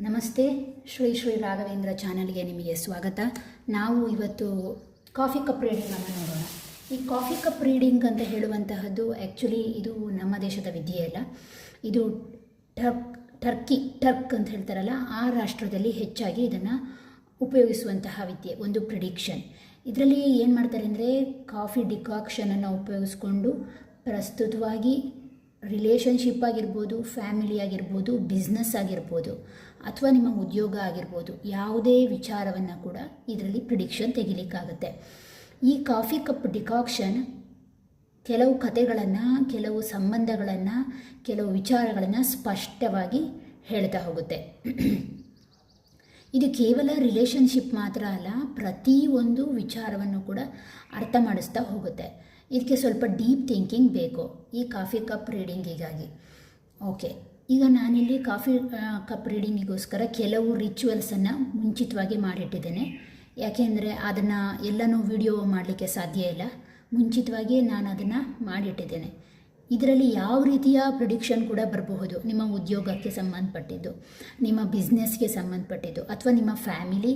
ನಮಸ್ತೆ. ಶ್ರೀ ರಾಘವೇಂದ್ರ ಚಾನಲ್ಗೆ ನಿಮಗೆ ಸ್ವಾಗತ. ನಾವು ಇವತ್ತು ಕಾಫಿ ಕಪ್ ರೀಡಿಂಗನ್ನು ನೋಡೋಣ. ಈ ಕಾಫಿ ಕಪ್ ರೀಡಿಂಗ್ ಅಂತ ಹೇಳುವಂತಹದ್ದು ಆ್ಯಕ್ಚುಲಿ ಇದು ನಮ್ಮ ದೇಶದ ವಿದ್ಯೆ ಅಲ್ಲ. ಇದು ಟರ್ಕ್ ಅಂತ ಹೇಳ್ತಾರಲ್ಲ, ಆ ರಾಷ್ಟ್ರದಲ್ಲಿ ಹೆಚ್ಚಾಗಿ ಇದನ್ನು ಉಪಯೋಗಿಸುವಂತಹ ವಿದ್ಯೆ. ಒಂದು ಪ್ರಿಡಿಕ್ಷನ್. ಇದರಲ್ಲಿ ಏನು ಮಾಡ್ತಾರೆ ಅಂದರೆ, ಕಾಫಿ ಡಿಕಾಕ್ಷನನ್ನು ಉಪಯೋಗಿಸ್ಕೊಂಡು ಪ್ರಸ್ತುತವಾಗಿ ರಿಲೇಷನ್ಶಿಪ್ ಆಗಿರ್ಬೋದು, ಫ್ಯಾಮಿಲಿ ಆಗಿರ್ಬೋದು, ಬಿಸ್ನೆಸ್ ಆಗಿರ್ಬೋದು, ಅಥವಾ ನಿಮ್ಮ ಉದ್ಯೋಗ ಆಗಿರ್ಬೋದು, ಯಾವುದೇ ವಿಚಾರವನ್ನು ಕೂಡ ಇದರಲ್ಲಿ ಪ್ರಿಡಿಕ್ಷನ್ ತೆಗಿಲಿಕ್ಕಾಗುತ್ತೆ. ಈ ಕಾಫಿ ಕಪ್ ಡಿಕಾಕ್ಷನ್ ಕೆಲವು ಕಥೆಗಳನ್ನು, ಕೆಲವು ಸಂಬಂಧಗಳನ್ನು, ಕೆಲವು ವಿಚಾರಗಳನ್ನು ಸ್ಪಷ್ಟವಾಗಿ ಹೇಳ್ತಾ ಹೋಗುತ್ತೆ. ಇದು ಕೇವಲ ರಿಲೇಷನ್ಶಿಪ್ ಮಾತ್ರ ಅಲ್ಲ, ಪ್ರತಿಯೊಂದು ವಿಚಾರವನ್ನು ಕೂಡ ಅರ್ಥ ಮಾಡಿಸ್ತಾ ಹೋಗುತ್ತೆ. ಇದಕ್ಕೆ ಸ್ವಲ್ಪ ಡೀಪ್ ಥಿಂಕಿಂಗ್ ಬೇಕು ಈ ಕಾಫಿ ಕಪ್ ರೀಡಿಂಗಿಗಾಗಿ. ಓಕೆ, ಈಗ ನಾನಿಲ್ಲಿ ಕಾಫಿ ಕಪ್ ರೀಡಿಂಗಿಗೋಸ್ಕರ ಕೆಲವು ರಿಚುವಲ್ಸನ್ನು ಮುಂಚಿತವಾಗಿ ಮಾಡಿಟ್ಟಿದ್ದೇನೆ. ಯಾಕೆಂದರೆ ಅದನ್ನು ಎಲ್ಲನೂ ವಿಡಿಯೋ ಮಾಡಲಿಕ್ಕೆ ಸಾಧ್ಯ ಇಲ್ಲ. ಮುಂಚಿತವಾಗಿ ನಾನು ಅದನ್ನು ಮಾಡಿಟ್ಟಿದ್ದೇನೆ. ಇದರಲ್ಲಿ ಯಾವ ರೀತಿಯ ಪ್ರಿಡಿಕ್ಷನ್ ಕೂಡ ಬರಬಹುದು. ನಿಮ್ಮ ಉದ್ಯೋಗಕ್ಕೆ ಸಂಬಂಧಪಟ್ಟಿದ್ದು, ನಿಮ್ಮ ಬಿಸ್ನೆಸ್ಗೆ ಸಂಬಂಧಪಟ್ಟಿದ್ದು, ಅಥವಾ ನಿಮ್ಮ ಫ್ಯಾಮಿಲಿ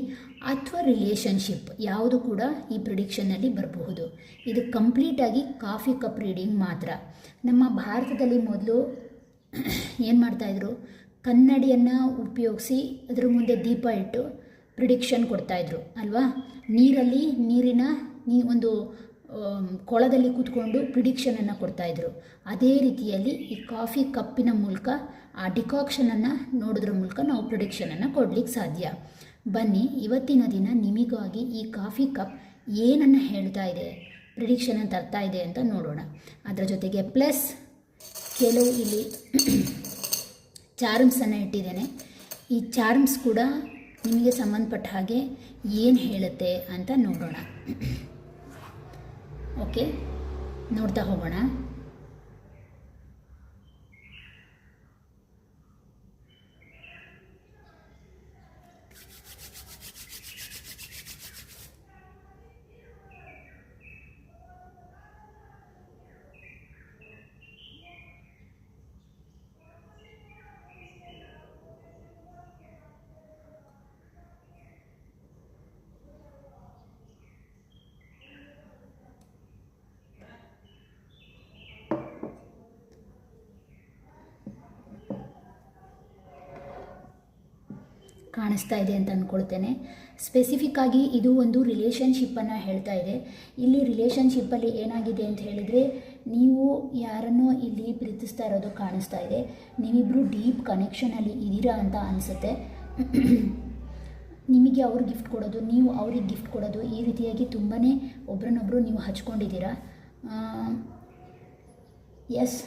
ಅಥವಾ ರಿಲೇಷನ್ಶಿಪ್ ಯಾವುದು ಕೂಡ ಈ ಪ್ರಿಡಿಕ್ಷನ್ನಲ್ಲಿ ಬರಬಹುದು. ಇದು ಕಂಪ್ಲೀಟಾಗಿ ಕಾಫಿ ಕಪ್ ರೀಡಿಂಗ್ ಮಾತ್ರ. ನಮ್ಮ ಭಾರತದಲ್ಲಿ ಮೊದಲು ಏನು ಮಾಡ್ತಾಯಿದ್ರು, ಕನ್ನಡಿಯನ್ನು ಉಪಯೋಗಿಸಿ ಅದರ ಮುಂದೆ ದೀಪ ಇಟ್ಟು ಪ್ರಿಡಿಕ್ಷನ್ ಕೊಡ್ತಾಯಿದ್ರು ಅಲ್ವಾ. ನೀರಿನ ಒಂದು ಕೊಳದಲ್ಲಿ ಕೂತ್ಕೊಂಡು ಪ್ರಿಡಿಕ್ಷನನ್ನು ಕೊಡ್ತಾಯಿದ್ರು. ಅದೇ ರೀತಿಯಲ್ಲಿ ಈ ಕಾಫಿ ಕಪ್ಪಿನ ಮೂಲಕ ಆ ಡಿಕಾಕ್ಷನನ್ನು ನೋಡೋದ್ರ ಮೂಲಕ ನಾವು ಪ್ರಿಡಿಕ್ಷನನ್ನು ಕೊಡಲಿಕ್ಕೆ ಸಾಧ್ಯ. ಬನ್ನಿ, ಇವತ್ತಿನ ದಿನ ನಿಮಗಾಗಿ ಈ ಕಾಫಿ ಕಪ್ ಏನನ್ನು ಹೇಳ್ತಾ ಇದೆ, ಪ್ರಿಡಿಕ್ಷನ್ ಅಂತ ತರ್ತಾ ಇದೆ ಅಂತ ನೋಡೋಣ. ಅದರ ಜೊತೆಗೆ ಪ್ಲಸ್ ಕೆಲವು ಇಲ್ಲಿ ಚಾರ್ಮ್ಸನ್ನು ಇಟ್ಟಿದ್ದೇನೆ. ಈ ಚಾರ್ಮ್ಸ್ ಕೂಡ ನಿಮಗೆ ಸಂಬಂಧಪಟ್ಟ ಹಾಗೆ ಏನು ಹೇಳುತ್ತೆ ಅಂತ ನೋಡೋಣ. ಓಕೆ, ನೋಡ್ತಾ ಹೋಗೋಣ. ಕಾಣಿಸ್ತಾ ಇದೆ ಅಂತ ಅಂದ್ಕೊಳ್ತೇನೆ. ಸ್ಪೆಸಿಫಿಕ್ಕಾಗಿ ಇದು ಒಂದು ರಿಲೇಷನ್ಶಿಪ್ಪನ್ನು ಹೇಳ್ತಾ ಇದೆ. ಇಲ್ಲಿ ರಿಲೇಷನ್ಶಿಪ್ಪಲ್ಲಿ ಏನಾಗಿದೆ ಅಂತ ಹೇಳಿದರೆ, ನೀವು ಯಾರನ್ನೋ ಇಲ್ಲಿ ಪ್ರೀತಿಸ್ತಾ ಇರೋದು ಕಾಣಿಸ್ತಾ ಇದೆ. ನೀವಿಬ್ಬರು ಡೀಪ್ ಕನೆಕ್ಷನಲ್ಲಿ ಇದ್ದೀರಾ ಅಂತ ಅನಿಸುತ್ತೆ. ನಿಮಗೆ ಅವ್ರು ಗಿಫ್ಟ್ ಕೊಡೋದು, ನೀವು ಅವ್ರಿಗೆ ಗಿಫ್ಟ್ ಕೊಡೋದು, ಈ ರೀತಿಯಾಗಿ ತುಂಬಾ ಒಬ್ರನ್ನೊಬ್ಬರು ನೀವು ಹಚ್ಕೊಂಡಿದ್ದೀರಾ. ಎಸ್,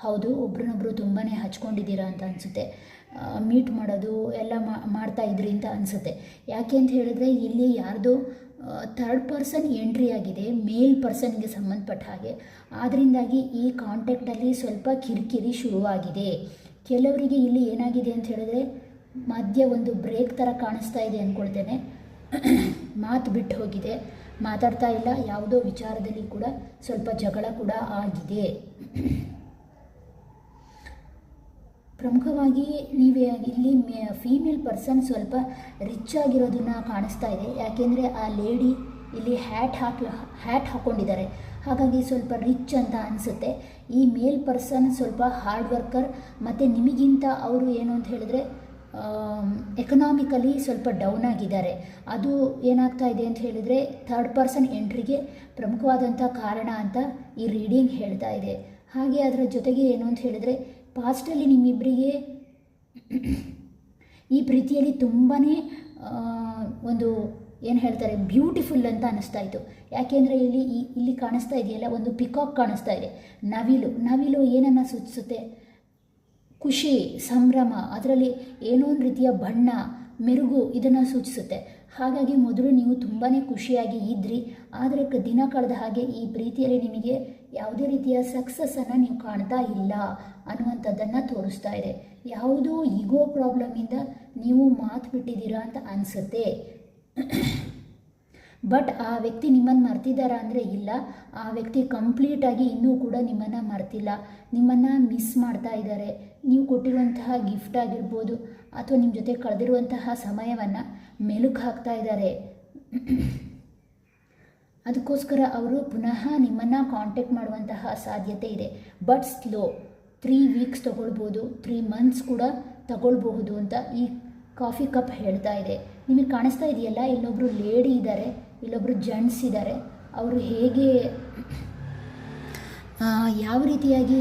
ಹೌದು, ಒಬ್ರನ್ನೊಬ್ಬರು ತುಂಬಾ ಹಚ್ಕೊಂಡಿದ್ದೀರಾ ಅಂತ ಅನಿಸುತ್ತೆ. ಮೀಟ್ ಮಾಡೋದು ಎಲ್ಲ ಮಾಡ್ತಾ ಇದ್ರಿ ಅಂತ ಅನಿಸುತ್ತೆ. ಯಾಕೆ ಅಂತ ಹೇಳಿದ್ರೆ, ಇಲ್ಲಿ ಯಾರ್ದೋ ಥರ್ಡ್ ಪರ್ಸನ್ ಎಂಟ್ರಿ ಆಗಿದೆ, ಮೇಲ್ ಪರ್ಸನ್ಗೆ ಸಂಬಂಧಪಟ್ಟ ಹಾಗೆ. ಆದ್ದರಿಂದಾಗಿ ಈ ಕಾಂಟ್ಯಾಕ್ಟಲ್ಲಿ ಸ್ವಲ್ಪ ಕಿರಿಕಿರಿ ಶುರುವಾಗಿದೆ. ಕೆಲವರಿಗೆ ಇಲ್ಲಿ ಏನಾಗಿದೆ ಅಂತ ಹೇಳಿದ್ರೆ, ಮಧ್ಯ ಒಂದು ಬ್ರೇಕ್ ಥರ ಕಾಣಿಸ್ತಾ ಇದೆ ಅಂದ್ಕೊಳ್ತೇನೆ. ಮಾತು ಬಿಟ್ಟು ಹೋಗಿದೆ, ಮಾತಾಡ್ತಾ ಇಲ್ಲ. ಯಾವುದೋ ವಿಚಾರದಲ್ಲಿ ಕೂಡ ಸ್ವಲ್ಪ ಜಗಳ ಕೂಡ ಆಗಿದೆ. ಪ್ರಮುಖವಾಗಿ ನೀವು ಇಲ್ಲಿ ಫೀಮೇಲ್ ಪರ್ಸನ್ ಸ್ವಲ್ಪ ರಿಚ್ ಆಗಿರೋದನ್ನು ಕಾಣಿಸ್ತಾ ಇದೆ. ಯಾಕೆಂದರೆ ಆ ಲೇಡಿ ಇಲ್ಲಿ ಹ್ಯಾಟ್ ಹಾಕ್ಕೊಂಡಿದ್ದಾರೆ, ಹಾಗಾಗಿ ಸ್ವಲ್ಪ ರಿಚ್ ಅಂತ ಅನಿಸುತ್ತೆ. ಈ ಮೇಲ್ ಪರ್ಸನ್ ಸ್ವಲ್ಪ ಹಾರ್ಡ್ ವರ್ಕರ್, ಮತ್ತು ನಿಮಗಿಂತ ಅವರು ಏನು ಅಂತ ಹೇಳಿದ್ರೆ ಎಕನಾಮಿಕಲಿ ಸ್ವಲ್ಪ ಡೌನ್ ಆಗಿದ್ದಾರೆ. ಅದು ಏನಾಗ್ತಾ ಇದೆ ಅಂತ ಹೇಳಿದರೆ, ಥರ್ಡ್ ಪರ್ಸನ್ ಎಂಟ್ರಿಗೆ ಪ್ರಮುಖವಾದಂಥ ಕಾರಣ ಅಂತ ಈ ರೀಡಿಂಗ್ ಹೇಳ್ತಾ ಇದೆ. ಹಾಗೆ ಅದರ ಜೊತೆಗೆ ಏನು ಅಂತ ಹೇಳಿದರೆ, ಪಾಸ್ಟಲ್ಲಿ ನಿಮ್ಮಿಬ್ಬರಿಗೆ ಈ ಪ್ರೀತಿಯಲ್ಲಿ ತುಂಬಾ ಒಂದು ಏನು ಹೇಳ್ತಾರೆ, ಬ್ಯೂಟಿಫುಲ್ ಅಂತ ಅನ್ನಿಸ್ತಾ ಇತ್ತು. ಯಾಕೆಂದರೆ ಇಲ್ಲಿ ಕಾಣಿಸ್ತಾ ಇದೆಯಲ್ಲ, ಒಂದು ಪಿಕಾಕ್ ಕಾಣಿಸ್ತಾ ಇದೆ, ನವಿಲು ಏನನ್ನು ಸೂಚಿಸುತ್ತೆ? ಖುಷಿ, ಸಂಭ್ರಮ, ಅದರಲ್ಲಿ ಏನೋ ಒಂದು ರೀತಿಯ ಬಣ್ಣ, ಮೆರುಗು ಇದನ್ನು ಸೂಚಿಸುತ್ತೆ. ಹಾಗಾಗಿ ಮೊದಲು ನೀವು ತುಂಬಾ ಖುಷಿಯಾಗಿ ಇದ್ರಿ, ಆದರೆ ದಿನ ಕಳೆದ ಹಾಗೆ ಈ ಪ್ರೀತಿಯಲ್ಲಿ ನಿಮಗೆ ಯಾವುದೇ ರೀತಿಯ ಸಕ್ಸಸ್ಸನ್ನು ನೀವು ಕಾಣ್ತಾ ಇಲ್ಲ ಅನ್ನುವಂಥದ್ದನ್ನು ತೋರಿಸ್ತಾ ಇದೆ. ಯಾವುದೋ ಈಗೋ ಪ್ರಾಬ್ಲಮಿಂದ ನೀವು ಮಾತು ಬಿಟ್ಟಿದ್ದೀರಾ ಅಂತ ಅನಿಸುತ್ತೆ. ಬಟ್ ಆ ವ್ಯಕ್ತಿ ನಿಮ್ಮನ್ನು ಮರ್ತಿದ್ದಾರಾ ಅಂದರೆ ಇಲ್ಲ, ಆ ವ್ಯಕ್ತಿ ಕಂಪ್ಲೀಟಾಗಿ ಇನ್ನೂ ಕೂಡ ನಿಮ್ಮನ್ನು ಮರ್ತಿಲ್ಲ, ನಿಮ್ಮನ್ನು ಮಿಸ್ ಮಾಡ್ತಾ ಇದ್ದಾರೆ. ನೀವು ಕೊಟ್ಟಿರುವಂತಹ ಗಿಫ್ಟ್ ಆಗಿರ್ಬೋದು, ಅಥವಾ ನಿಮ್ಮ ಜೊತೆ ಕಳೆದಿರುವಂತಹ ಸಮಯವನ್ನು ಮೆಲುಕು ಹಾಕ್ತಾ ಇದ್ದಾರೆ. ಅದಕ್ಕೋಸ್ಕರ ಅವರು ಪುನಃ ನಿಮ್ಮನ್ನು ಕಾಂಟ್ಯಾಕ್ಟ್ ಮಾಡುವಂತಹ ಸಾಧ್ಯತೆ ಇದೆ. ಬಟ್ ಸ್ಲೋ, 3 ವೀಕ್ಸ್ ತೊಗೊಳ್ಬೋದು, 3 ಮಂತ್ಸ್ ಕೂಡ ತಗೊಳ್ಬಹುದು ಅಂತ ಈ ಕಾಫಿ ಕಪ್ ಹೇಳ್ತಾ ಇದೆ. ನಿಮಗೆ ಕಾಣಿಸ್ತಾ ಇದೆಯಲ್ಲ, ಇಲ್ಲೊಬ್ಬರು ಲೇಡಿ ಇದ್ದಾರೆ, ಇಲ್ಲೊಬ್ಬರು ಜೆಂಟ್ಸ್ ಇದ್ದಾರೆ. ಅವರು ಹೇಗೆ ಯಾವ ರೀತಿಯಾಗಿ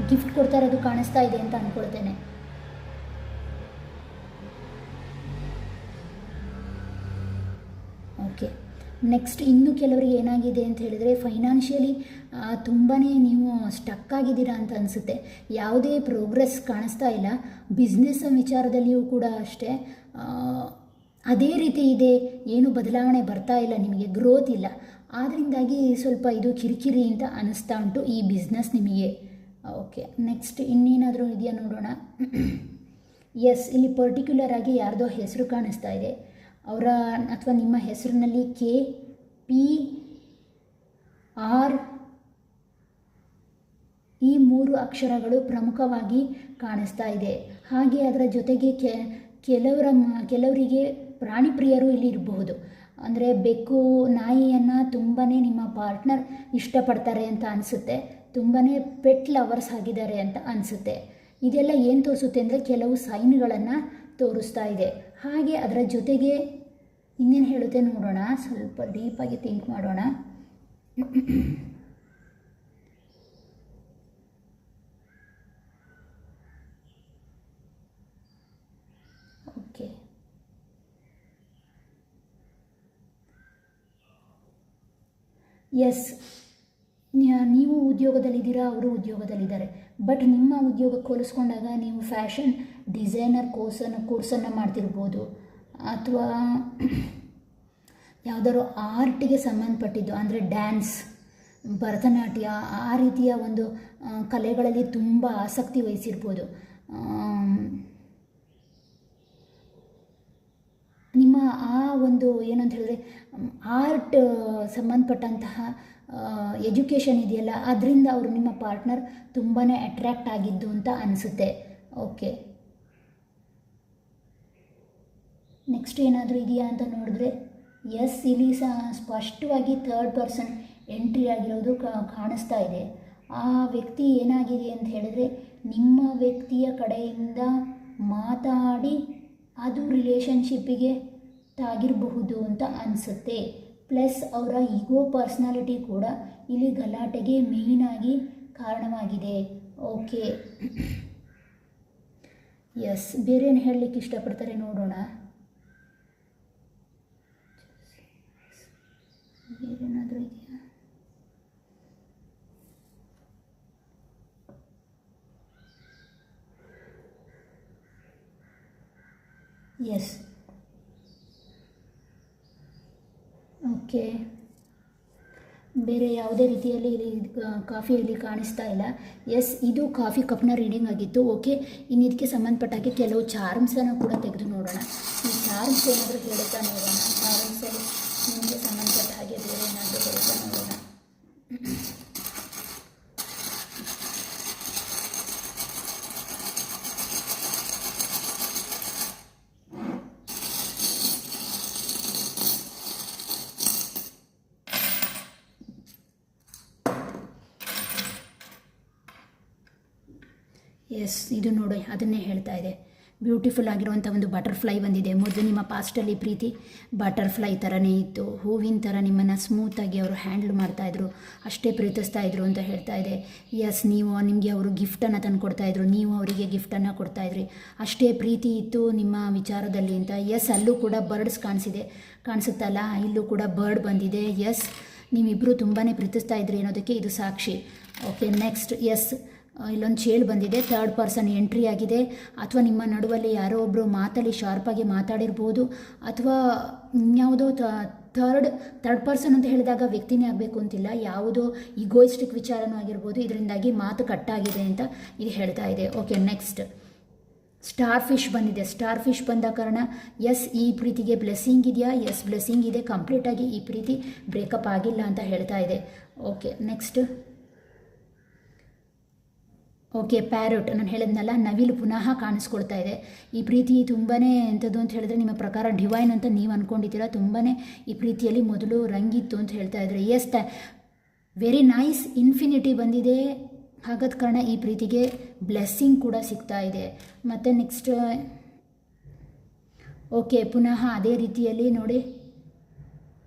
ಗಿಫ್ಟ್ ಕೊಡ್ತಾ ಇರೋದು ಕಾಣಿಸ್ತಾ ಇದೆ ಅಂತ ಅಂದ್ಕೊಳ್ತೇನೆ. ಓಕೆ, ನೆಕ್ಸ್ಟ್ ಇನ್ನು ಕೆಲವರಿಗೆ ಏನಾಗಿದೆ ಅಂತ ಹೇಳಿದರೆ, ಫೈನಾನ್ಷಿಯಲಿ ತುಂಬಾ ನೀವು ಸ್ಟಕ್ ಆಗಿದ್ದೀರಾ ಅಂತ ಅನಿಸುತ್ತೆ. ಯಾವುದೇ ಪ್ರೋಗ್ರೆಸ್ ಕಾಣಿಸ್ತಾ ಇಲ್ಲ. ಬಿಸ್ನೆಸ್ ವಿಚಾರದಲ್ಲಿಯೂ ಕೂಡ ಅಷ್ಟೇ ಅದೇ ರೀತಿ ಇದೆ, ಏನು ಬದಲಾವಣೆ ಬರ್ತಾ ಇಲ್ಲ, ನಿಮಗೆ ಗ್ರೋತ್ ಇಲ್ಲ. ಆದ್ದರಿಂದಾಗಿ ಸ್ವಲ್ಪ ಇದು ಕಿರಿಕಿರಿ ಅಂತ ಅನ್ನಿಸ್ತಾ ಉಂಟು ಈ ಬಿಸ್ನೆಸ್ ನಿಮಗೆ. ಓಕೆ, ನೆಕ್ಸ್ಟ್ ಇನ್ನೇನಾದರೂ ಇದೆಯಾ ನೋಡೋಣ. ಎಸ್, ಇಲ್ಲಿ ಪರ್ಟಿಕ್ಯುಲರ್ ಆಗಿ ಯಾರ್ದೋ ಹೆಸರು ಕಾಣಿಸ್ತಾ ಇದೆ. ಅವರ ಅಥವಾ ನಿಮ್ಮ ಹೆಸರಿನಲ್ಲಿ KPR ಈ 3 ಅಕ್ಷರಗಳು ಪ್ರಮುಖವಾಗಿ ಕಾಣಿಸ್ತಾ ಇದೆ. ಹಾಗೆ ಅದರ ಜೊತೆಗೆ ಕೆಲವರಿಗೆ ಪ್ರಾಣಿ ಪ್ರಿಯರು ಇಲ್ಲಿ ಇರಬಹುದು. ಅಂದರೆ ಬೆಕ್ಕು, ನಾಯಿಯನ್ನು ತುಂಬಾ ನಿಮ್ಮ ಪಾರ್ಟ್ನರ್ ಇಷ್ಟಪಡ್ತಾರೆ ಅಂತ ಅನಿಸುತ್ತೆ. ತುಂಬಾ ಪೆಟ್ ಲವರ್ಸ್ ಆಗಿದ್ದಾರೆ ಅಂತ ಅನಿಸುತ್ತೆ. ಇದೆಲ್ಲ ಏನು ತೋರಿಸುತ್ತೆ ಅಂದರೆ ಕೆಲವು ಸೈನ್ಗಳನ್ನು ತೋರಿಸ್ತಾ ಇದೆ. ಹಾಗೆ ಅದರ ಜೊತೆಗೆ ಇನ್ನೇನು ಹೇಳುತ್ತೆ ನೋಡೋಣ, ಸ್ವಲ್ಪ ಡೀಪಾಗಿ ಥಿಂಕ್ ಮಾಡೋಣ. ಓಕೆ, ಎಸ್, ನೀವು ಉದ್ಯೋಗದಲ್ಲಿದ್ದೀರಾ, ಅವರು ಉದ್ಯೋಗದಲ್ಲಿದ್ದಾರೆ. ಬಟ್ ನಿಮ್ಮ ಉದ್ಯೋಗಕ್ಕೆ ಹೋಲಿಸ್ಕೊಂಡಾಗ ನೀವು ಫ್ಯಾಷನ್ ಡಿಸೈನರ್ ಕೋರ್ಸನ್ನು ಮಾಡ್ತಿರ್ಬೋದು, ಅಥವಾ ಯಾವುದಾದ್ರು ಆರ್ಟಿಗೆ ಸಂಬಂಧಪಟ್ಟಿದ್ದು, ಅಂದರೆ ಡ್ಯಾನ್ಸ್, ಭರತನಾಟ್ಯ, ಆ ರೀತಿಯ ಒಂದು ಕಲೆಗಳಲ್ಲಿ ತುಂಬ ಆಸಕ್ತಿ ವಹಿಸಿರ್ಬೋದು. ನಿಮ್ಮ ಆ ಒಂದು ಏನಂತ ಹೇಳಿದ್ರೆ ಆರ್ಟ್ ಸಂಬಂಧಪಟ್ಟಂತಹ ಎಜುಕೇಷನ್ ಇದೆಯಲ್ಲ, ಅದರಿಂದ ಅವರು ನಿಮ್ಮ ಪಾರ್ಟ್ನರ್ ತುಂಬಾ ಅಟ್ರ್ಯಾಕ್ಟ್ ಆಗಿದ್ದು ಅಂತ ಅನಿಸುತ್ತೆ. ಓಕೆ, ನೆಕ್ಸ್ಟ್ ಏನಾದರೂ ಇದೆಯಾ ಅಂತ ನೋಡಿದ್ರೆ, ಎಸ್, ಇಲ್ಲಿ ಸ್ಪಷ್ಟವಾಗಿ 3rd ಪರ್ಸನ್ ಎಂಟ್ರಿ ಆಗಿರೋದು ಕಾಣಿಸ್ತಾ ಇದೆ. ಆ ವ್ಯಕ್ತಿ ಏನಾಗಿದೆ ಅಂತ ಹೇಳಿದ್ರೆ, ನಿಮ್ಮ ವ್ಯಕ್ತಿಯ ಕಡೆಯಿಂದ ಮಾತಾಡಿ ಅದು ರಿಲೇಷನ್ಶಿಪ್ಪಿಗೆ ತಾಗಿರಬಹುದು ಅಂತ ಅನಿಸುತ್ತೆ. ಪ್ಲಸ್ ಅವರ ಈಗೋ ಪರ್ಸ್ನಾಲಿಟಿ ಕೂಡ ಇಲ್ಲಿ ಗಲಾಟೆಗೆ ಮೇಯ್ನಾಗಿ ಕಾರಣವಾಗಿದೆ. ಓಕೆ, ಎಸ್, ಬೇರೆ ಏನು ಹೇಳಲಿಕ್ಕೆ ಇಷ್ಟಪಡ್ತಾರೆ ನೋಡೋಣ. ಬೇರೇನಾದರೂ ಇದೆಯಾ? ಎಸ್, ಓಕೆ, ಬೇರೆ ಯಾವುದೇ ರೀತಿಯಲ್ಲಿ ಇಲ್ಲಿ ಕಾಫಿಯಲ್ಲಿ ಕಾಣಿಸ್ತಾ ಇಲ್ಲ. ಎಸ್, ಇದು ಕಾಫಿ ಕಪ್ನ ರೀಡಿಂಗ್ ಆಗಿತ್ತು. ಓಕೆ, ಇನ್ನು ಇದಕ್ಕೆ ಸಂಬಂಧಪಟ್ಟಾಗೆ ಕೆಲವು ಚಾರ್ಮ್ಸನ್ನು ಕೂಡ ತೆಗೆದು ನೋಡೋಣ. ಈ ಚಾರ್ಮ್ಸ್ ಏನಾದರೂ ಹೇಳುತ್ತಾ ನೋಡೋಣ. ಚಾರ್ಮ್ಸಲ್ಲಿ ನಿಮಗೆ ಸಂಬಂಧಪಟ್ಟ ಹಾಗೆ ಬೇರೆ ಏನಾದರೂ ಹೇಳುತ್ತಾ ನೋಡೋಣ. ಎಸ್, ಇದು ನೋಡಿ ಅದನ್ನೇ ಹೇಳ್ತಾ ಇದೆ. ಬ್ಯೂಟಿಫುಲ್ ಆಗಿರುವಂಥ ಒಂದು ಬಟರ್ಫ್ಲೈ ಬಂದಿದೆ. ಮೊದಲು ನಿಮ್ಮ ಪಾಸ್ಟಲ್ಲಿ ಪ್ರೀತಿ ಬಟರ್ಫ್ಲೈ ಥರನೇ ಇತ್ತು, ಹೂವಿನ ಥರ ನಿಮ್ಮನ್ನು ಸ್ಮೂತಾಗಿ ಅವರು ಹ್ಯಾಂಡಲ್ ಮಾಡ್ತಾಯಿದ್ರು, ಅಷ್ಟೇ ಪ್ರೀತಿಸ್ತಾಯಿದ್ರು ಅಂತ ಹೇಳ್ತಾ ಇದೆ. ಎಸ್, ನಿಮಗೆ ಅವರು ಗಿಫ್ಟನ್ನು ತಂದು ಕೊಡ್ತಾಯಿದ್ರು, ನೀವು ಅವರಿಗೆ ಗಿಫ್ಟನ್ನು ಕೊಡ್ತಾಯಿದ್ರಿ, ಅಷ್ಟೇ ಪ್ರೀತಿ ಇತ್ತು ನಿಮ್ಮ ವಿಚಾರದಲ್ಲಿ ಅಂತ. ಎಸ್, ಅಲ್ಲೂ ಕೂಡ ಬರ್ಡ್ಸ್ ಕಾಣಿಸುತ್ತಲ್ಲ, ಇಲ್ಲೂ ಕೂಡ ಬರ್ಡ್ ಬಂದಿದೆ. ಎಸ್, ನೀವಿಬ್ಬರು ತುಂಬಾ ಪ್ರೀತಿಸ್ತಾ ಇದ್ರಿ ಅನ್ನೋದಕ್ಕೆ ಇದು ಸಾಕ್ಷಿ. ಓಕೆ, ನೆಕ್ಸ್ಟ್, ಎಸ್, ಇಲ್ಲೊಂದು ಚೇಳು ಬಂದಿದೆ. 3rd ಪರ್ಸನ್ ಎಂಟ್ರಿ ಆಗಿದೆ. ಅಥವಾ ನಿಮ್ಮ ನಡುವಲ್ಲಿ ಯಾರೋ ಒಬ್ಬರು ಮಾತಲ್ಲಿ ಶಾರ್ಪಾಗಿ ಮಾತಾಡಿರ್ಬೋದು, ಅಥವಾ ಯಾವುದೋ ಥರ್ಡ್ ಪರ್ಸನ್ ಅಂತ ಹೇಳಿದಾಗ ವ್ಯಕ್ತಿನೇ ಆಗಬೇಕು ಅಂತಿಲ್ಲ, ಯಾವುದೋ ಈಗೋಯಿಸ್ಟಿಕ್ ವಿಚಾರನೂ ಆಗಿರ್ಬೋದು. ಇದರಿಂದಾಗಿ ಮಾತು ಕಟ್ಟಾಗಿದೆ ಅಂತ ಇದು ಹೇಳ್ತಾ ಇದೆ. ಓಕೆ, ನೆಕ್ಸ್ಟ್, ಸ್ಟಾರ್ ಫಿಶ್ ಬಂದಿದೆ. ಸ್ಟಾರ್ ಫಿಶ್ ಬಂದ ಕಾರಣ ಎಸ್, ಈ ಪ್ರೀತಿಗೆ ಬ್ಲೆಸ್ಸಿಂಗ್ ಇದೆಯಾ? ಎಸ್, ಬ್ಲೆಸ್ಸಿಂಗ್ ಇದೆ. ಕಂಪ್ಲೀಟಾಗಿ ಈ ಪ್ರೀತಿ ಬ್ರೇಕಪ್ ಆಗಿಲ್ಲ ಅಂತ ಹೇಳ್ತಾ ಇದೆ. ಓಕೆ, ನೆಕ್ಸ್ಟ್, ಓಕೆ, ಪ್ಯಾರೋಟ್ ನಾನು ಹೇಳಿದ್ನಲ್ಲ, ನವಿಲು ಪುನಃ ಕಾಣಿಸ್ಕೊಳ್ತಾ ಇದೆ. ಈ ಪ್ರೀತಿ ತುಂಬಾ ಎಂಥದ್ದು ಅಂತ ಹೇಳಿದ್ರೆ ನಿಮ್ಮ ಪ್ರಕಾರ ಡಿವೈನ್ ಅಂತ ನೀವು ಅಂದ್ಕೊಂಡಿದ್ದೀರಾ. ತುಂಬಾ ಈ ಪ್ರೀತಿಯಲ್ಲಿ ಮೊದಲು ರಂಗಿತ್ತು ಅಂತ ಹೇಳ್ತಾ ಇದ್ದಾರೆ. S, very nice. ಇನ್ಫಿನಿಟಿ ಬಂದಿದೆ. ಹಾಗಾದ ಕಾರಣ ಈ ಪ್ರೀತಿಗೆ ಬ್ಲೆಸ್ಸಿಂಗ್ ಕೂಡ ಸಿಗ್ತಾ ಇದೆ. ಮತ್ತು ನೆಕ್ಸ್ಟ್ ಓಕೆ, ಪುನಃ ಅದೇ ರೀತಿಯಲ್ಲಿ ನೋಡಿ,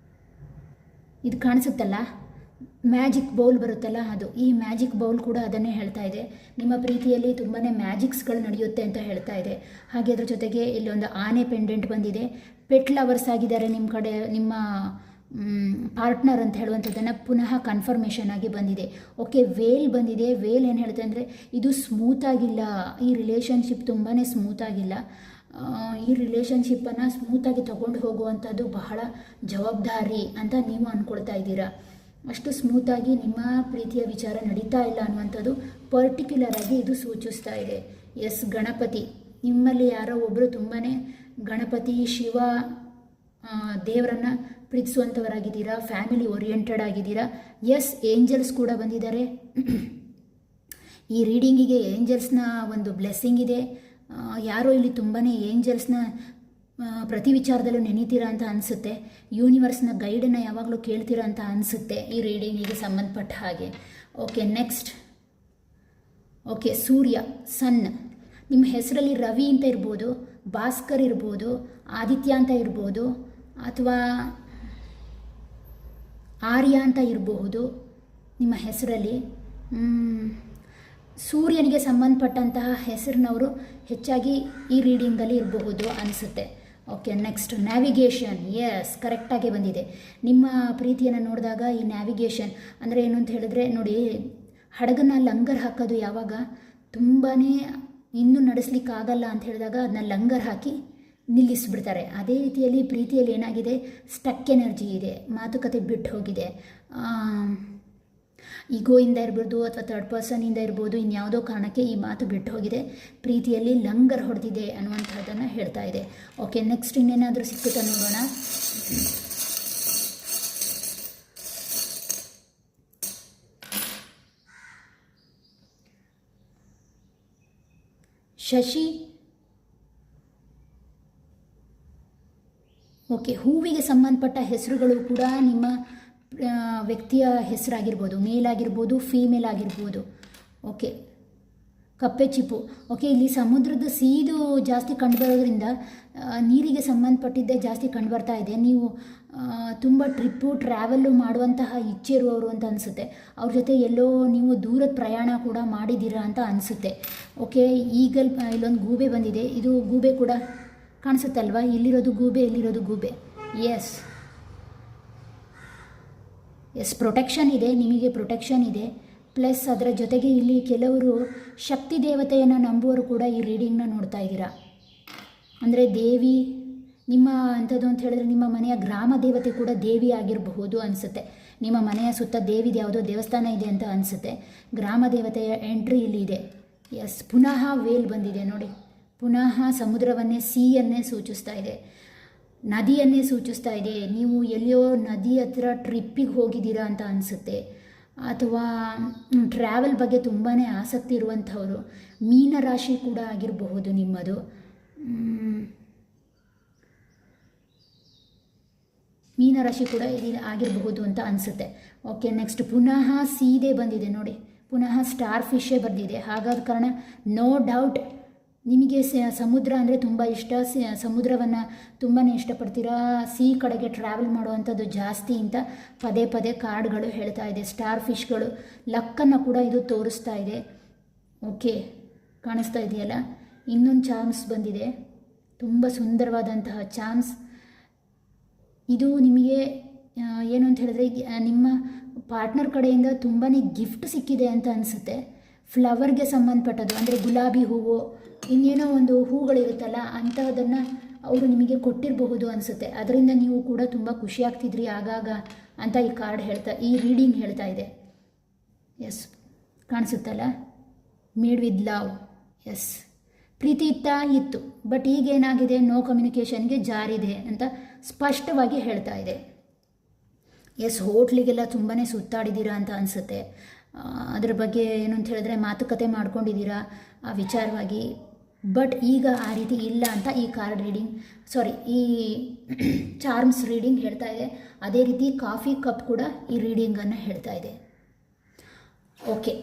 ಇದು ಕಾಣಿಸುತ್ತಲ್ಲ ಮ್ಯಾಜಿಕ್ ಬೌಲ್ ಬರುತ್ತಲ್ಲ, ಅದು ಈ ಮ್ಯಾಜಿಕ್ ಬೌಲ್ ಕೂಡ ಅದನ್ನೇ ಹೇಳ್ತಾ ಇದೆ. ನಿಮ್ಮ ಪ್ರೀತಿಯಲ್ಲಿ ತುಂಬಾ ಮ್ಯಾಜಿಕ್ಸ್ಗಳು ನಡೆಯುತ್ತೆ ಅಂತ ಹೇಳ್ತಾ ಇದೆ. ಹಾಗೆ ಅದ್ರ ಜೊತೆಗೆ ಇಲ್ಲೊಂದು ಆನೆ ಪೆಂಡೆಂಟ್ ಬಂದಿದೆ. ಪೆಟ್ ಲವರ್ಸ್ ಆಗಿದ್ದಾರೆ ನಿಮ್ಮ ಕಡೆ, ನಿಮ್ಮ ಪಾರ್ಟ್ನರ್ ಅಂತ ಹೇಳುವಂಥದ್ದನ್ನು ಪುನಃ ಕನ್ಫರ್ಮೇಷನ್ ಆಗಿ ಬಂದಿದೆ. ಓಕೆ, ವೇಲ್ ಬಂದಿದೆ. ವೇಲ್ ಏನು ಹೇಳ್ತೆ ಅಂದರೆ ಇದು ಸ್ಮೂತಾಗಿಲ್ಲ, ಈ ರಿಲೇಷನ್ಶಿಪ್ ತುಂಬಾ ಸ್ಮೂತಾಗಿಲ್ಲ. ಈ ರಿಲೇಷನ್ಶಿಪ್ಪನ್ನು ಸ್ಮೂತಾಗಿ ತಗೊಂಡು ಹೋಗುವಂಥದ್ದು ಬಹಳ ಜವಾಬ್ದಾರಿ ಅಂತ ನೀವು ಅಂದ್ಕೊಳ್ತಾ ಇದ್ದೀರಾ. ಅಷ್ಟು ಸ್ಮೂತಾಗಿ ನಿಮ್ಮ ಪ್ರೀತಿಯ ವಿಚಾರ ನಡೀತಾ ಇಲ್ಲ ಅನ್ನುವಂಥದ್ದು ಪರ್ಟಿಕ್ಯುಲರ್ ಆಗಿ ಇದು ಸೂಚಿಸ್ತಾ ಇದೆ. ಎಸ್, ಗಣಪತಿ, ನಿಮ್ಮಲ್ಲಿ ಯಾರೋ ಒಬ್ಬರು ತುಂಬಾ ಗಣಪತಿ ಶಿವ ದೇವರನ್ನು ಪ್ರೀತಿಸುವಂಥವರಾಗಿದ್ದೀರಾ, ಫ್ಯಾಮಿಲಿ ಓರಿಯೆಂಟೆಡ್ ಆಗಿದ್ದೀರಾ. ಎಸ್, ಏಂಜಲ್ಸ್ ಕೂಡ ಬಂದಿದ್ದಾರೆ. ಈ ರೀಡಿಂಗಿಗೆ ಏಂಜಲ್ಸ್ನ ಒಂದು ಬ್ಲೆಸ್ಸಿಂಗ್ ಇದೆ. ಯಾರೋ ಇಲ್ಲಿ ತುಂಬಾ ಏಂಜಲ್ಸ್ನ ಪ್ರತಿ ವಿಚಾರದಲ್ಲೂ ನೆನೀತೀರಾ ಅಂತ ಅನಿಸುತ್ತೆ. ಯೂನಿವರ್ಸ್ನ ಗೈಡನ್ನು ಯಾವಾಗಲೂ ಕೇಳ್ತೀರಾ ಅಂತ ಅನಿಸುತ್ತೆ ಈ ರೀಡಿಂಗಿಗೆ ಸಂಬಂಧಪಟ್ಟ ಹಾಗೆ. ಓಕೆ, ನೆಕ್ಸ್ಟ್ ಓಕೆ, ಸೂರ್ಯ, ಸನ್. ನಿಮ್ಮ ಹೆಸರಲ್ಲಿ ರವಿ ಅಂತ ಇರ್ಬೋದು, ಭಾಸ್ಕರ್ ಇರ್ಬೋದು, ಆದಿತ್ಯ ಅಂತ ಇರ್ಬೋದು, ಅಥವಾ ಆರ್ಯ ಅಂತ ಇರಬಹುದು ನಿಮ್ಮ ಹೆಸರಲ್ಲಿ. ಸೂರ್ಯನಿಗೆ ಸಂಬಂಧಪಟ್ಟಂತಹ ಹೆಸರಿನವರು ಹೆಚ್ಚಾಗಿ ಈ ರೀಡಿಂಗಲ್ಲಿ ಇರಬಹುದು ಅನಿಸುತ್ತೆ. Okay, next navigation. ಎಸ್, ಕರೆಕ್ಟಾಗಿ ಬಂದಿದೆ. ನಿಮ್ಮ ಪ್ರೀತಿಯನ್ನು ನೋಡಿದಾಗ ಈ ನ್ಯಾವಿಗೇಷನ್ ಅಂದರೆ ಏನು ಅಂತ ಹೇಳಿದ್ರೆ ನೋಡಿ, ಹಡಗನ್ನು ಲಂಗರ್ ಹಾಕೋದು ಯಾವಾಗ ತುಂಬಾ ಇನ್ನೂ ನಡೆಸಲಿಕ್ಕಾಗಲ್ಲ ಅಂತ ಹೇಳಿದಾಗ ಅದನ್ನ ಲಂಗರ್ ಹಾಕಿ ನಿಲ್ಲಿಸಿಬಿಡ್ತಾರೆ. ಅದೇ ರೀತಿಯಲ್ಲಿ ಪ್ರೀತಿಯಲ್ಲಿ ಏನಾಗಿದೆ, ಸ್ಟಕ್ ಎನರ್ಜಿ ಇದೆ, ಮಾತುಕತೆ ಬಿಟ್ಟು ಹೋಗಿದೆ. ಈಗೋಯಿಂದ ಇರ್ಬೋದು ಅಥವಾ ಥರ್ಡ್ ಪರ್ಸನಿಂದ ಇರ್ಬೋದು, ಇನ್ಯಾವುದೋ ಕಾರಣಕ್ಕೆ ಈ ಮಾತು ಬಿಟ್ಟು ಹೋಗಿದೆ, ಪ್ರೀತಿಯಲ್ಲಿ ಲಂಗರ್ ಹೊಡೆದಿದೆ ಅನ್ನುವಂಥದ್ದನ್ನು ಹೇಳ್ತಾ ಇದೆ. ಓಕೆ, ನೆಕ್ಸ್ಟ್ ಇನ್ನೇನಾದರೂ ಸಿಕ್ಕುತ್ತಾ ನೋಡೋಣ. ಶಶಿ. ಓಕೆ, ಹೂವಿಗೆ ಸಂಬಂಧಪಟ್ಟ ಹೆಸರುಗಳು ಕೂಡ ನಿಮ್ಮ ವ್ಯಕ್ತಿಯ ಹೆಸರಾಗಿರ್ಬೋದು, ಮೇಲ್ ಆಗಿರ್ಬೋದು, ಫೀಮೇಲ್ ಆಗಿರ್ಬೋದು. ಓಕೆ, ಕಪ್ಪೆ ಚಿಪ್ಪು. ಓಕೆ, ಇಲ್ಲಿ ಸಮುದ್ರದ ಸೀದು ಜಾಸ್ತಿ ಕಂಡುಬರೋದ್ರಿಂದ ನೀರಿಗೆ ಸಂಬಂಧಪಟ್ಟಿದ್ದೇ ಜಾಸ್ತಿ ಕಂಡುಬರ್ತಾ ಇದೆ. ನೀವು ತುಂಬ ಟ್ರಾವೆಲ್ಲು ಮಾಡುವಂತಹ ಇಚ್ಛೆ ಇರುವವರು ಅಂತ ಅನಿಸುತ್ತೆ. ಅವ್ರ ಜೊತೆ ಎಲ್ಲೋ ನೀವು ದೂರದ ಪ್ರಯಾಣ ಕೂಡ ಮಾಡಿದ್ದೀರಾ ಅಂತ ಅನಿಸುತ್ತೆ. ಓಕೆ, ಈಗಲ್ ಇಲ್ಲೊಂದು ಗೂಬೆ ಬಂದಿದೆ. ಇದು ಗೂಬೆ ಕೂಡ ಕಾಣಿಸುತ್ತಲ್ವಾ, ಇಲ್ಲಿರೋದು ಗೂಬೆ, ಇಲ್ಲಿರೋದು ಗೂಬೆ. ಎಸ್, ಪ್ರೊಟೆಕ್ಷನ್ ಇದೆ, ನಿಮಗೆ ಪ್ರೊಟೆಕ್ಷನ್ ಇದೆ. ಪ್ಲಸ್ ಅದರ ಜೊತೆಗೆ ಇಲ್ಲಿ ಕೆಲವರು ಶಕ್ತಿ ದೇವತೆಯನ್ನು ನಂಬುವರು ಕೂಡ ಈ ರೀಡಿಂಗ್ನ ನೋಡ್ತಾ ಇದ್ದೀರಾ. ಅಂದರೆ ದೇವಿ ನಿಮ್ಮ ಅಂಥದ್ದು ಅಂತ ಹೇಳಿದ್ರೆ ನಿಮ್ಮ ಮನೆಯ ಗ್ರಾಮ ದೇವತೆ ಕೂಡ ದೇವಿ ಆಗಿರಬಹುದು ಅನಿಸುತ್ತೆ. ನಿಮ್ಮ ಮನೆಯ ಸುತ್ತ ದೇವಿದು ಯಾವುದೋ ದೇವಸ್ಥಾನ ಇದೆ ಅಂತ ಅನಿಸುತ್ತೆ. ಗ್ರಾಮ ದೇವತೆಯ ಎಂಟ್ರಿ ಇಲ್ಲಿ ಇದೆ. ಎಸ್, ಪುನಃ ವೇಲ್ ಬಂದಿದೆ ನೋಡಿ. ಪುನಃ ಸಮುದ್ರವನ್ನೇ, ಸೀಯನ್ನೇ ಸೂಚಿಸ್ತಾ ಇದೆ, ನದಿಯನ್ನೇ ಸೂಚಿಸ್ತಾ ಇದೆ. ನೀವು ಎಲ್ಲಿಯೋ ನದಿ ಹತ್ರ ಟ್ರಿಪ್ಪಿಗೆ ಹೋಗಿದ್ದೀರಾ ಅಂತ ಅನಿಸುತ್ತೆ, ಅಥವಾ ಟ್ರಾವೆಲ್ ಬಗ್ಗೆ ತುಂಬಾ ಆಸಕ್ತಿ ಇರುವಂಥವರು. ಮೀನರಾಶಿ ಕೂಡ ಆಗಿರಬಹುದು ನಿಮ್ಮದು. ಮೀನರಾಶಿ ಕೂಡ ಇಲ್ಲಿ ಆಗಿರಬಹುದು ಅಂತ ಅನಿಸುತ್ತೆ. ಓಕೆ, ನೆಕ್ಸ್ಟ್ ಪುನಃ ಸೀದೆ ಬಂದಿದೆ ನೋಡಿ. ಪುನಃ ಸ್ಟಾರ್ ಫಿಶೇ ಬಂದಿದೆ. ಹಾಗಾದ ಕಾರಣ ನೋ ಡೌಟ್ ನಿಮಗೆ ಸಮುದ್ರ ಅಂದರೆ ತುಂಬ ಇಷ್ಟ. ಸಮುದ್ರವನ್ನು ತುಂಬಾ ಇಷ್ಟಪಡ್ತೀರಾ. ಕಡೆಗೆ ಟ್ರಾವೆಲ್ ಮಾಡುವಂಥದ್ದು ಜಾಸ್ತಿ ಅಂತ ಪದೇ ಪದೇ ಕಾರ್ಡ್ಗಳು ಹೇಳ್ತಾ ಇದೆ. ಸ್ಟಾರ್ ಫಿಶ್ಗಳು ಲಕ್ಕನ್ನು ಕೂಡ ಇದು ತೋರಿಸ್ತಾ ಇದೆ. ಓಕೆ, ಕಾಣಿಸ್ತಾ ಇದೆಯಲ್ಲ, ಇನ್ನೊಂದು ಚಾನ್ಸ್ ಬಂದಿದೆ, ತುಂಬ ಸುಂದರವಾದಂತಹ ಚಾನ್ಸ್. ಇದು ನಿಮಗೆ ಏನು ಅಂತ ಹೇಳಿದ್ರೆ ನಿಮ್ಮ ಪಾರ್ಟ್ನರ್ ಕಡೆಯಿಂದ ತುಂಬಾ ಗಿಫ್ಟ್ ಸಿಕ್ಕಿದೆ ಅಂತ ಅನಿಸುತ್ತೆ. ಫ್ಲವರ್ಗೆ ಸಂಬಂಧಪಟ್ಟದ್ದು ಅಂದರೆ ಗುಲಾಬಿ ಹೂವು, ಇನ್ನೇನೋ ಒಂದು ಹೂಗಳಿರುತ್ತಲ್ಲ ಅಂಥದ್ದನ್ನು ಅವರು ನಿಮಗೆ ಕೊಟ್ಟಿರಬಹುದು ಅನಿಸುತ್ತೆ. ಅದರಿಂದ ನೀವು ಕೂಡ ತುಂಬ ಖುಷಿಯಾಗ್ತಿದ್ರಿ ಆಗಾಗ ಅಂತ ಈ ರೀಡಿಂಗ್ ಹೇಳ್ತಾ ಇದೆ. ಎಸ್, ಕಾಣಿಸುತ್ತಲ್ಲ, ಮೇಡ್ ವಿತ್ ಲವ್. ಎಸ್, ಪ್ರೀತಿ ಇತ್ತು, ಬಟ್ ಈಗೇನಾಗಿದೆ, ನೋ ಕಮ್ಯುನಿಕೇಷನ್ಗೆ ಜಾರಿದೆ ಅಂತ ಸ್ಪಷ್ಟವಾಗಿ ಹೇಳ್ತಾ ಇದೆ. ಎಸ್, ಹೋಟ್ಲಿಗೆಲ್ಲ ತುಂಬಾ ಸುತ್ತಾಡಿದ್ದೀರಾ ಅಂತ ಅನಿಸುತ್ತೆ. ಅದರ ಬಗ್ಗೆ ಏನು ಅಂತ ಹೇಳಿದ್ರೆ ಮಾತುಕತೆ ಮಾಡ್ಕೊಂಡಿದ್ದೀರಾ ಆ ವಿಚಾರವಾಗಿ. ಬಟ್ ಈಗ ಆ ರೀತಿ ಇಲ್ಲ ಅಂತ ಈ ಕಾರ್ಡ್ ರೀಡಿಂಗ್ ಈ ಚಾರ್ಮ್ಸ್ ರೀಡಿಂಗ್ ಹೇಳ್ತಾ ಇದೆ. ಅದೇ ರೀತಿ ಕಾಫಿ ಕಪ್ ಕೂಡ ಈ ರೀಡಿಂಗನ್ನು ಹೇಳ್ತಾ ಇದೆ. ಓಕೆ,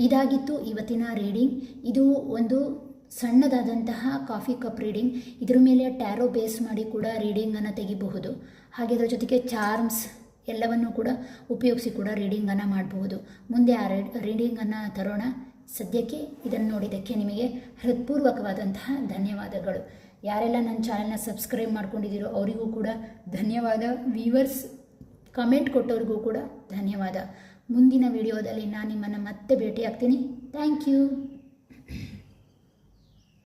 ಇದಾಗಿತ್ತು ಇವತ್ತಿನ ರೀಡಿಂಗ್. ಇದು ಒಂದು ಸಣ್ಣದಾದಂತಹ ಕಾಫಿ ಕಪ್ ರೀಡಿಂಗ್. ಇದ್ರ ಮೇಲೆ ಟ್ಯಾರೋ ಬೇಸ್ ಮಾಡಿ ಕೂಡ ರೀಡಿಂಗನ್ನು ತೆಗಿಬಹುದು. ಹಾಗೆ ಅದರ ಜೊತೆಗೆ ಚಾರ್ಮ್ಸ್ ಎಲ್ಲವನ್ನು ಕೂಡ ಉಪಯೋಗಿಸಿ ಕೂಡ ರೀಡಿಂಗನ್ನು ಮಾಡಬಹುದು. ಮುಂದೆ ಆ ರೀಡಿಂಗನ್ನು ತರೋಣ. ಸದ್ಯಕ್ಕೆ ಇದನ್ನು ನೋಡಿದ್ದಕ್ಕೆ ನಿಮಗೆ ಹೃತ್ಪೂರ್ವಕವಾದಂತಹ ಧನ್ಯವಾದಗಳು. ಯಾರೆಲ್ಲ ನನ್ನ ಚಾನಲ್ನ ಸಬ್ಸ್ಕ್ರೈಬ್ ಮಾಡ್ಕೊಂಡಿದ್ದೀರೋ ಅವರಿಗೂ ಕೂಡ ಧನ್ಯವಾದ. ವ್ಯೂವರ್ಸ್ ಕಮೆಂಟ್ ಕೊಟ್ಟವ್ರಿಗೂ ಕೂಡ ಧನ್ಯವಾದ. ಮುಂದಿನ ವಿಡಿಯೋದಲ್ಲಿ ನಾನು ನಿಮ್ಮನ್ನು ಮತ್ತೆ ಭೇಟಿ ಆಗ್ತೀನಿ. Thank you.